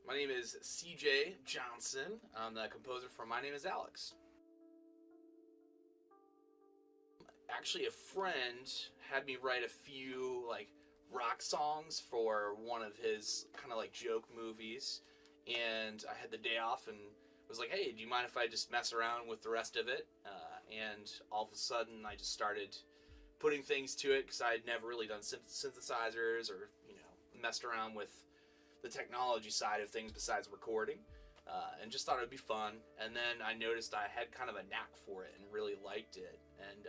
My name is CJ Johnson. I'm the composer for My Name is Alex. Actually, a friend had me write a few rock songs for one of his kind of joke movies, and I had the day off and was like, "Hey, do you mind if I just mess around with the rest of it?" And all of a sudden, I just started putting things to it because I had never really done synthesizers or messed around with the technology side of things besides recording, and just thought it would be fun. And then I noticed I had kind of a knack for it and really liked it, and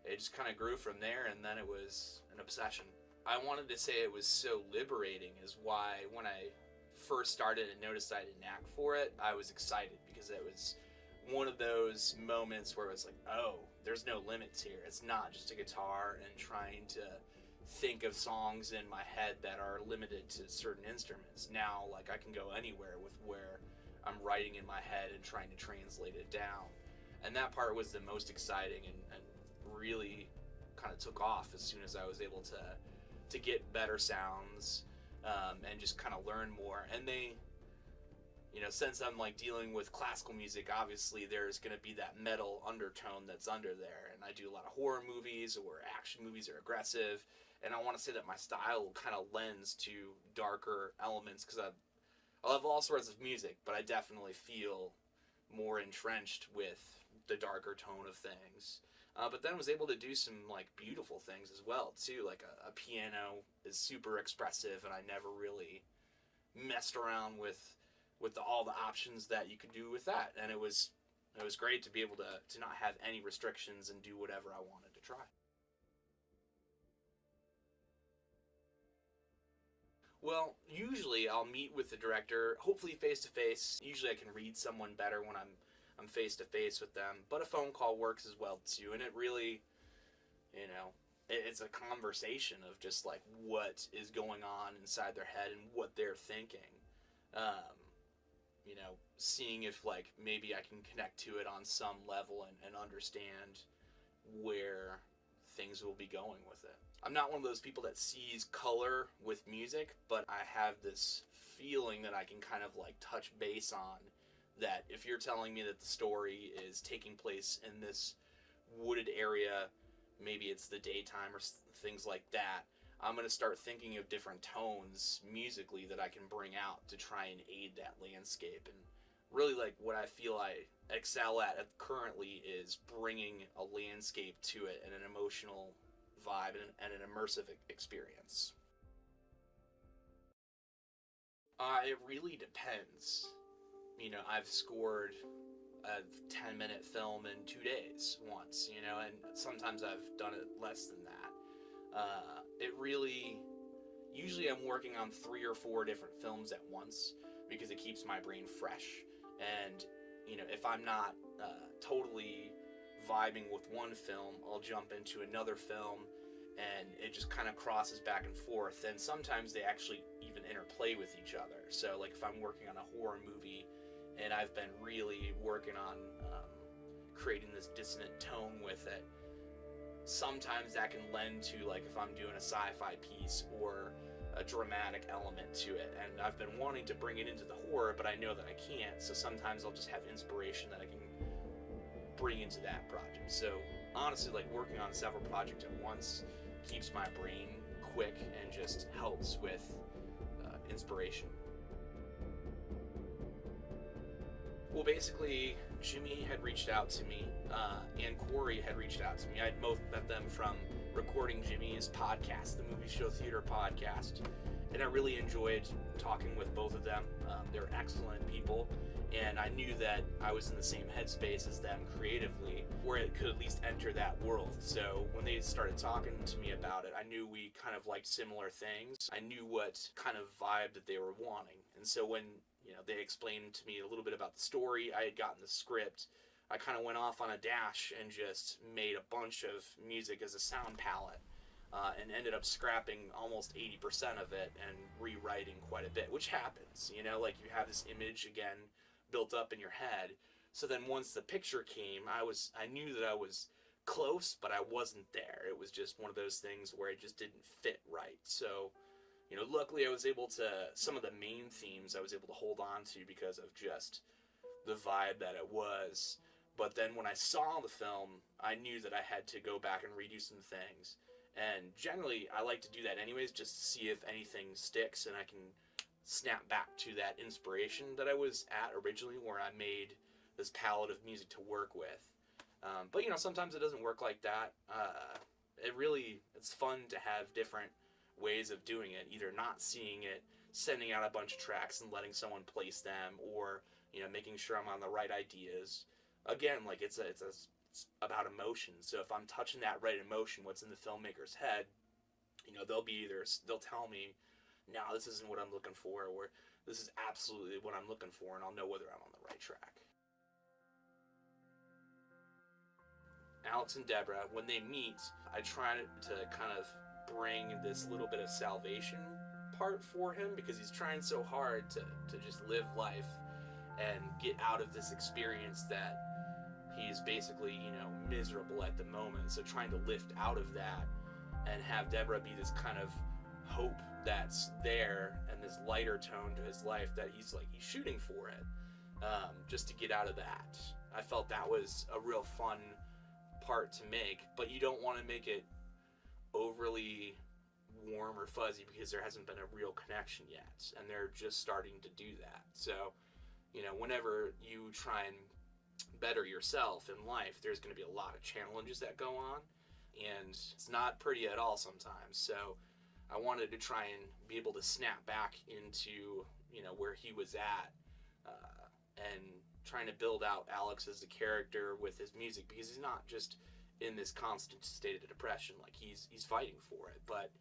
it just kind of grew from there, and then it was an obsession. I wanted to say it was so liberating is why when I first started and noticed I had a knack for it, I was excited because it was one of those moments where it was like, oh, there's no limits here. It's not just a guitar and trying to think of songs in my head that are limited to certain instruments. Now, I can go anywhere with where I'm writing in my head and trying to translate it down. And that part was the most exciting and really kind of took off as soon as I was able to get better sounds, and just kind of learn more. And they, since I'm dealing with classical music, obviously there's going to be that metal undertone that's under there. And I do a lot of horror movies or action movies that are aggressive. And I want to say that my style kind of lends to darker elements because I love all sorts of music, but I definitely feel more entrenched with the darker tone of things. But then I was able to do some beautiful things as well too. A piano is super expressive, and I never really messed around with all the options that you could do with that. And it was great to be able to not have any restrictions and do whatever I wanted to try. Well, usually I'll meet with the director, hopefully face to face. Usually I can read someone better when I'm face to face with them, but a phone call works as well too. And it really, it's a conversation of just what is going on inside their head and what they're thinking. Um, Seeing if maybe I can connect to it on some level and understand where things will be going with it. I'm not one of those people that sees color with music, but I have this feeling that I can kind of touch base on that. If you're telling me that the story is taking place in this wooded area, maybe it's the daytime or things like that, I'm going to start thinking of different tones musically that I can bring out to try and aid that landscape. And really what I feel I excel at currently is bringing a landscape to it and an emotional vibe and an immersive experience. It really depends. I've scored a 10-minute film in 2 days once, and sometimes I've done it less than that. It really, usually I'm working on 3 or 4 different films at once because it keeps my brain fresh. And, if I'm not totally vibing with one film, I'll jump into another film and it just kind of crosses back and forth. And sometimes they actually even interplay with each other. So if I'm working on a horror movie and I've been really working on creating this dissonant tone with it, sometimes that can lend to if I'm doing a sci-fi piece or a dramatic element to it, and I've been wanting to bring it into the horror, but I know that I can't, so sometimes I'll just have inspiration that I can bring into that project. So honestly, working on several projects at once keeps my brain quick and just helps with inspiration. Well, basically, Jimmy had reached out to me, and Corey had reached out to me. I had both met them from recording Jimmy's podcast, the Movie Show Theater podcast, and I really enjoyed talking with both of them. They're excellent people, and I knew that I was in the same headspace as them creatively, where it could at least enter that world. So when they started talking to me about it, I knew we kind of liked similar things. I knew what kind of vibe that they were wanting, and so when they explained to me a little bit about the story, I had gotten the script, I kind of went off on a dash and just made a bunch of music as a sound palette, and ended up scrapping almost 80% of it and rewriting quite a bit, which happens, you have this image again built up in your head. So then once the picture came, I knew that I was close, but I wasn't there. It was just one of those things where it just didn't fit right. So luckily I was able to, some of the main themes I was able to hold on to because of just the vibe that it was. But then when I saw the film, I knew that I had to go back and redo some things. And generally, I like to do that anyways, just to see if anything sticks and I can snap back to that inspiration that I was at originally, where I made this palette of music to work with. But sometimes it doesn't work like that. It's fun to have different ways of doing it, either not seeing it, sending out a bunch of tracks and letting someone place them, or making sure I'm on the right ideas. Again, like it's about emotion. So if I'm touching that right emotion, what's in the filmmaker's head, they'll tell me, no, this isn't what I'm looking for, or this is absolutely what I'm looking for, and I'll know whether I'm on the right track. Alex and Deborah, when they meet, I try to kind of bring this little bit of salvation part for him, because he's trying so hard to just live life and get out of this experience that he's basically, miserable at the moment. So trying to lift out of that and have Deborah be this kind of hope that's there, and this lighter tone to his life that he's shooting for it, just to get out of that. I felt that was a real fun part to make, but you don't want to make it overly warm or fuzzy, because there hasn't been a real connection yet, and they're just starting to do that. So, whenever you try and better yourself in life, there's going to be a lot of challenges that go on, and it's not pretty at all sometimes. So I wanted to try and be able to snap back into, where he was at, and trying to build out Alex as a character with his music, because he's not just in this constant state of depression. Like, he's fighting for it, but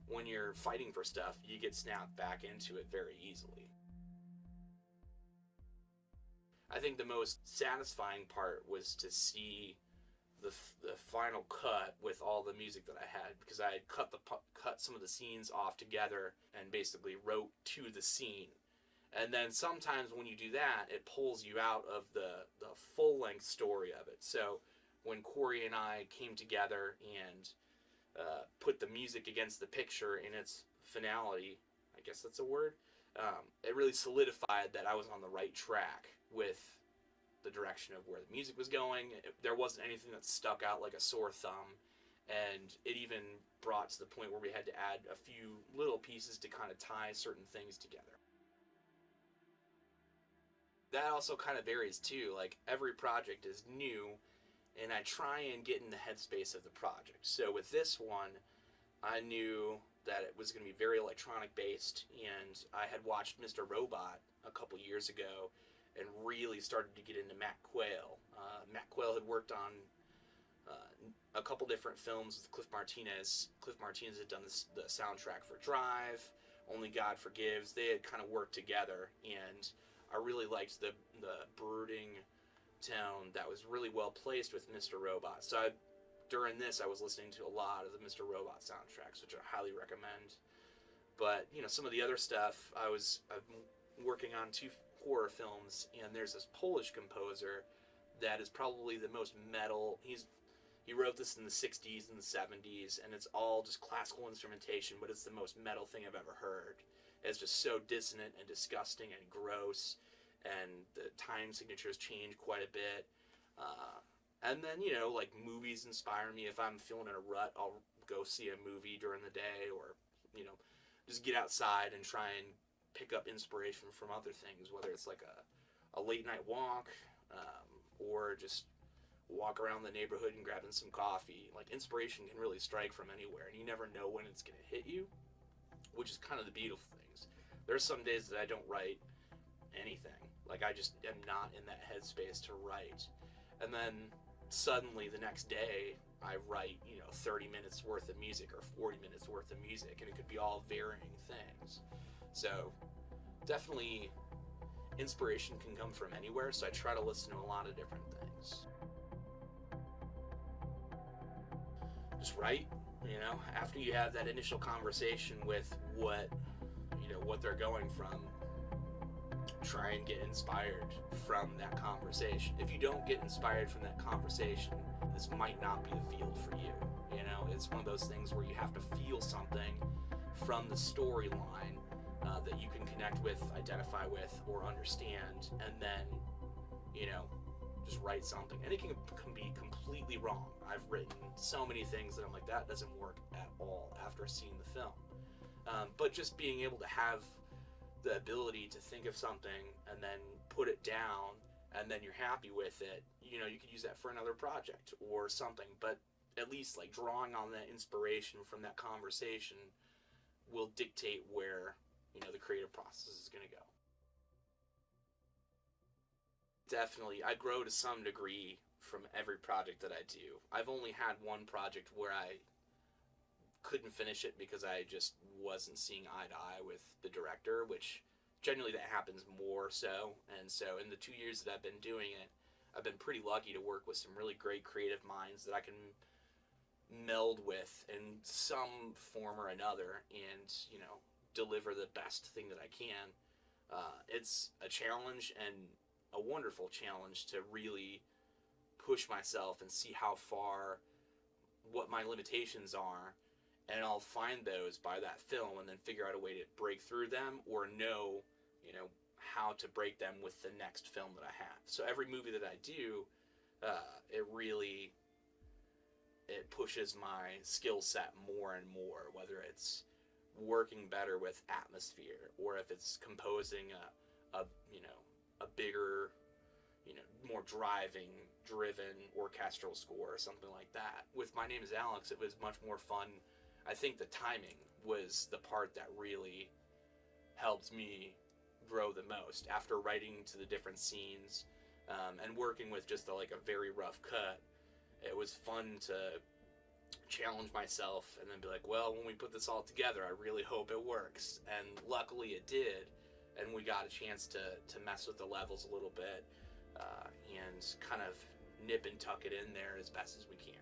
when you're fighting for stuff, you get snapped back into it very easily. I think the most satisfying part was to see the final cut with all the music that I had, because I had cut some of the scenes off together and basically wrote to the scene. And then sometimes when you do that, it pulls you out of the full-length story of it. So when Corey and I came together and put the music against the picture in its finality, I guess that's a word, it really solidified that I was on the right track with the direction of where the music was going. There wasn't anything that stuck out like a sore thumb, and it even brought to the point where we had to add a few little pieces to kind of tie certain things together. That also kind of varies too. Like, every project is new, and I try and get in the headspace of the project. So with this one, I knew that it was going to be very electronic based, and I had watched Mr. Robot a couple years ago and really started to get into Matt Quayle. Matt Quayle had worked on a couple different films with Cliff Martinez. Cliff Martinez had done the soundtrack for Drive, Only God Forgives. They had kind of worked together, and I really liked the brooding tone that was really well placed with Mr. Robot. So during this, I was listening to a lot of the Mr. Robot soundtracks, which I highly recommend. But, some of the other stuff, I'm working on 2 horror films, and there's this Polish composer that is probably the most metal. He wrote this in the 60s and the 70s, and it's all just classical instrumentation, but it's the most metal thing I've ever heard. It's just so dissonant and disgusting and gross, and the time signatures change quite a bit. And then, movies inspire me. If I'm feeling in a rut, I'll go see a movie during the day, or, just get outside and try and pick up inspiration from other things, whether it's like a late night walk, or just walk around the neighborhood and grabbing some coffee. Like, inspiration can really strike from anywhere, and you never know when it's going to hit you, which is kind of the beautiful things. There's some days that I don't write anything. Like, I just am not in that headspace to write. And then suddenly the next day I write, 30 minutes worth of music or 40 minutes worth of music, and it could be all varying things. So definitely inspiration can come from anywhere, so I try to listen to a lot of different things. Just write, after you have that initial conversation with what they're going from, try and get inspired from that conversation. If you don't get inspired from that conversation, this might not be the field for you. It's one of those things where you have to feel something from the storyline that you can connect with, identify with, or understand, and then, just write something. And it can be completely wrong. I've written so many things that I'm like, that doesn't work at all after seeing the film. But just being able to have the ability to think of something and then put it down, and then you're happy with it, you could use that for another project or something. But at least like drawing on that inspiration from that conversation will dictate where, the creative process is going to go. Definitely, I grow to some degree from every project that I do. I've only had one project where I couldn't finish it because I just wasn't seeing eye to eye with the director, which generally that happens more so. And so in the 2 years that I've been doing it, I've been pretty lucky to work with some really great creative minds that I can meld with in some form or another and, deliver the best thing that I can. It's a challenge, and a wonderful challenge to really push myself and see how far, what my limitations are, and I'll find those by that film and then figure out a way to break through them or know, how to break them with the next film that I have. So every movie that I do, it pushes my skill set more and more, whether it's working better with atmosphere or if it's composing a bigger, more driven orchestral score or something like that. With My Name is Alex, it was much more fun. I think the timing was the part that really helped me grow the most. After writing to the different scenes and working with just a very rough cut, it was fun to challenge myself and then be like, well, when we put this all together, I really hope it works. And luckily it did, and we got a chance to mess with the levels a little bit and kind of nip and tuck it in there as best as we can.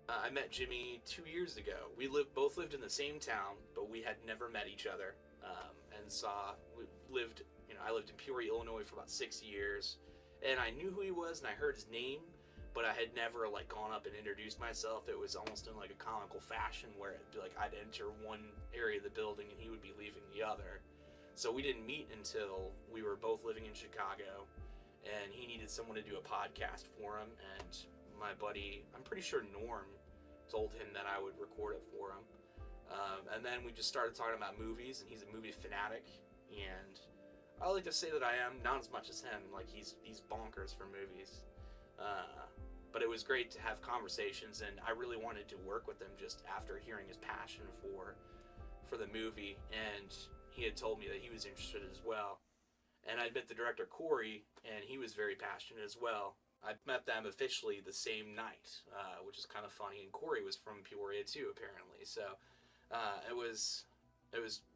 I met Jimmy 2 years ago. We both lived in the same town, but we had never met each other. I lived in Peoria, Illinois for about 6 years, and I knew who he was and I heard his name, but I had never gone up and introduced myself. It was almost in a comical fashion where it'd be I'd enter one area of the building and he would be leaving the other. So we didn't meet until we were both living in Chicago, and he needed someone to do a podcast for him, and my buddy, I'm pretty sure Norm, told him that I would record it for him. And then we just started talking about movies, and he's a movie fanatic, and I like to say that I am, not as much as him, he's bonkers for movies. But it was great to have conversations, and I really wanted to work with him just after hearing his passion for the movie, and he had told me that he was interested as well. And I'd met the director, Corey, and he was very passionate as well. I met them officially the same night, which is kind of funny, and Corey was from Peoria too, apparently. So it was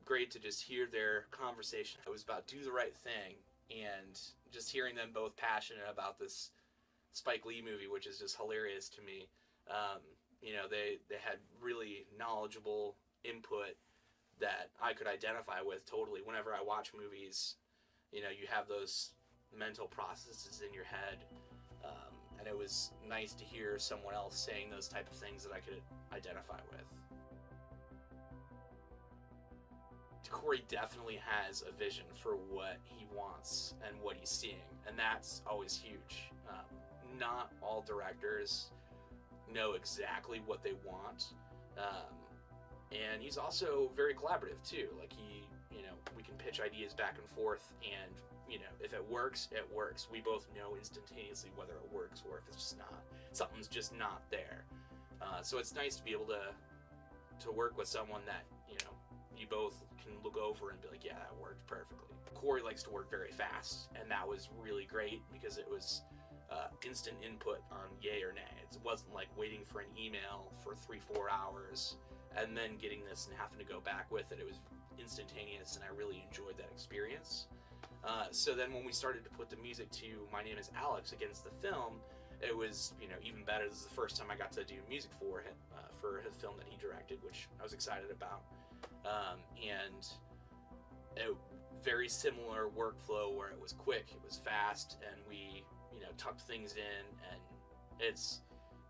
great to just hear their conversation. It was about Do the Right Thing, and just hearing them both passionate about this Spike Lee movie, which is just hilarious to me. They had really knowledgeable input that I could identify with totally. Whenever I watch movies, you have those mental processes in your head, and it was nice to hear someone else saying those type of things that I could identify with. Corey definitely has a vision for what he wants and what he's seeing, and that's always huge. Not all directors know exactly what they want, and he's also very collaborative too. We can pitch ideas back and forth, and if it works, it works. We both know instantaneously whether it works or if it's just not. Something's just not there. So it's nice to be able to work with someone that you both can look over and be like, yeah, that worked perfectly. Corey likes to work very fast, and that was really great because it was instant input on yay or nay. It wasn't like waiting for an email for 3-4 hours and then getting this and having to go back with it. It was instantaneous, and I really enjoyed that experience. So then when we started to put the music to My Name is Alex against the film, it was even better. This is the first time I got to do music for him, for his film that he directed, which I was excited about. And a very similar workflow where it was quick, it was fast, and we tucked things in, and it's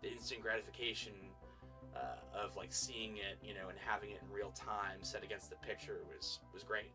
the instant gratification of like seeing it, you know, and having it in real time set against the picture was great.